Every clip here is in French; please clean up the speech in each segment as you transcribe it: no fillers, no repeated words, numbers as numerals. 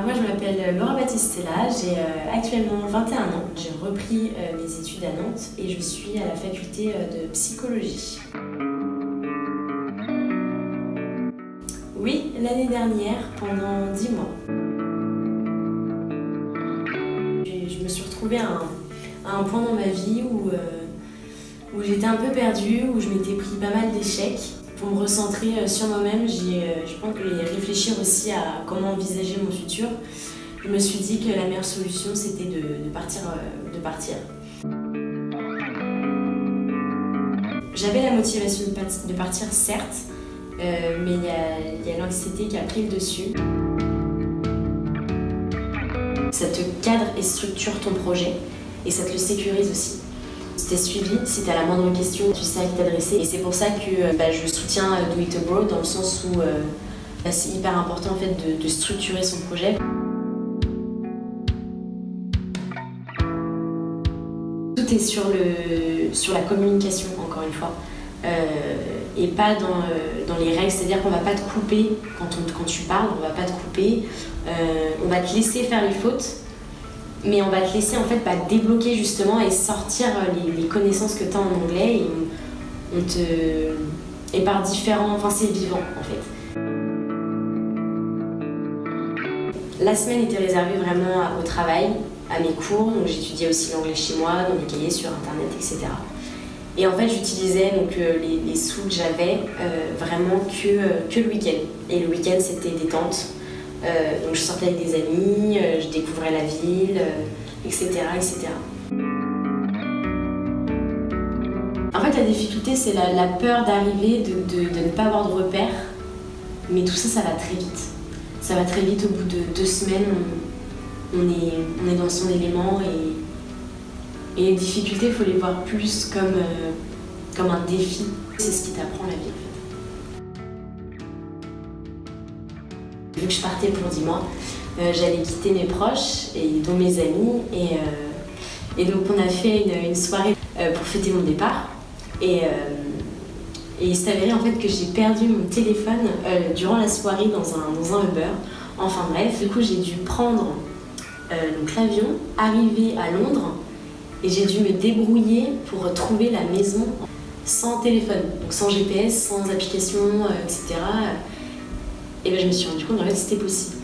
Alors moi je m'appelle Laura Battistella, j'ai actuellement 21 ans. J'ai repris mes études à Nantes et je suis à la faculté de psychologie. Oui, l'année dernière, pendant 10 mois. Je me suis retrouvée à un point dans ma vie où j'étais un peu perdue, où je m'étais pris pas mal d'échecs. Pour me recentrer sur moi-même, je pense que j'ai réfléchir aussi à comment envisager mon futur. Je me suis dit que la meilleure solution c'était de partir. J'avais la motivation de partir certes, mais il y a l'anxiété qui a pris le dessus. Ça te cadre et structure ton projet et ça te le sécurise aussi. Si t'es suivi, si t'as la moindre question, tu sais à qui t'adresser. Et c'est pour ça que je soutiens Do It Abroad dans le sens où c'est hyper important en fait, de structurer son projet. Tout est sur la communication, encore une fois, et pas dans les règles. C'est-à-dire qu'on va pas te couper quand tu parles, on va pas te couper, on va te laisser faire les fautes. Mais on va te laisser en fait débloquer justement et sortir les connaissances que tu as en anglais et par différents... Enfin c'est vivant en fait. La semaine était réservée vraiment au travail, à mes cours, donc j'étudiais aussi l'anglais chez moi, dans les cahiers sur internet, etc. Et en fait j'utilisais donc, les sous que j'avais vraiment que le week-end. Et le week-end c'était détente. Donc je sortais avec des amis, je découvrais la ville, etc., etc. En fait, la difficulté, c'est la peur d'arriver, de ne pas avoir de repères. Mais tout ça, ça va très vite. Ça va très vite, au bout de 2 semaines, on est dans son élément. Et les difficultés, il faut les voir plus comme un défi. C'est ce qui t'apprend la vie, en fait. Vu que je partais pour 10 mois, j'allais quitter mes proches, dont mes amis, et donc on a fait une soirée pour fêter mon départ. Et il s'avérait en fait que j'ai perdu mon téléphone durant la soirée dans un Uber. Enfin bref, du coup j'ai dû prendre l'avion, arriver à Londres, et j'ai dû me débrouiller pour retrouver la maison sans téléphone, donc sans GPS, sans application, etc. Et je me suis rendu compte qu'en fait c'était possible.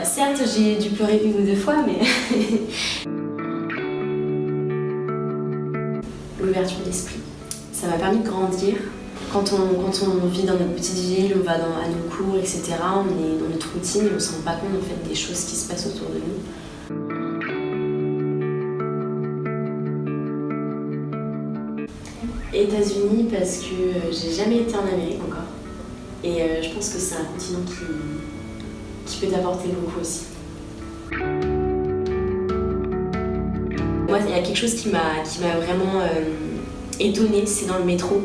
Certes, j'ai dû pleurer 1 ou 2 fois, mais l'ouverture d'esprit, ça m'a permis de grandir. Quand on vit dans notre petite ville, on va à nos cours, etc., on est dans notre routine et on ne se rend pas compte en fait, des choses qui se passent autour de nous. États-Unis parce que j'ai jamais été en Amérique encore. Et je pense que c'est un continent qui peut t'apporter beaucoup aussi. Moi, il y a quelque chose qui m'a vraiment étonnée, c'est dans le métro.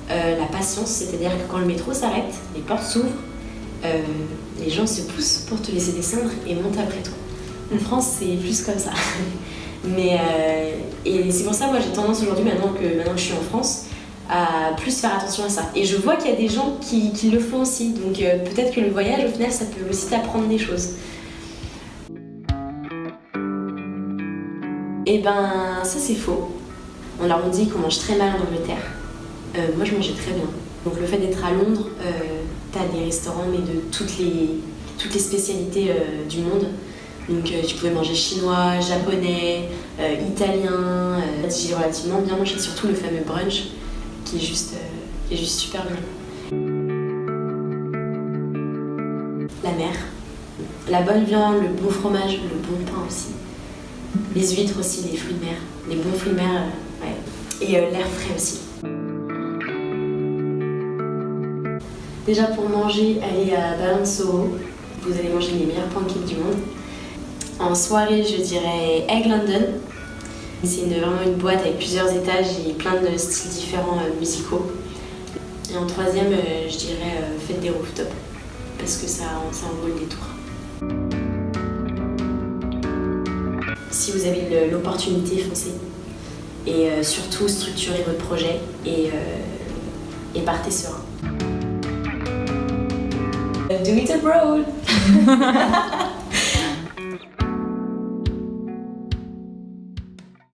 La patience, c'est-à-dire que quand le métro s'arrête, les portes s'ouvrent, les gens se poussent pour te laisser descendre et montent après toi. En France, c'est plus comme ça. Et c'est pour ça, moi, j'ai tendance aujourd'hui, maintenant que je suis en France, à plus faire attention à ça. Et je vois qu'il y a des gens qui le font aussi. Donc peut-être que le voyage, au final, ça peut aussi t'apprendre des choses. Et ça c'est faux. Alors on dit qu'on mange très mal en Angleterre. Moi je mangeais très bien. Donc le fait d'être à Londres, t'as des restaurants mais de toutes les spécialités du monde. Donc tu pouvais manger chinois, japonais, italien. J'ai relativement bien mangé, surtout le fameux brunch qui est juste super bien. La mer, la bonne viande, le bon fromage, le bon pain aussi. Les huîtres aussi, les fruits de mer, les bons fruits de mer, ouais. Et l'air frais aussi. Déjà pour manger, allez à Balance-Soho, vous allez manger les meilleurs pancakes du monde. En soirée, je dirais Egg London. C'est vraiment une boîte avec plusieurs étages et plein de styles différents musicaux. Et en 3e, je dirais Fête des Rooftops, parce que ça en vaut le détour. Si vous avez l'opportunité, foncez. Et surtout, structurez votre projet et partez serein. Do it abroad!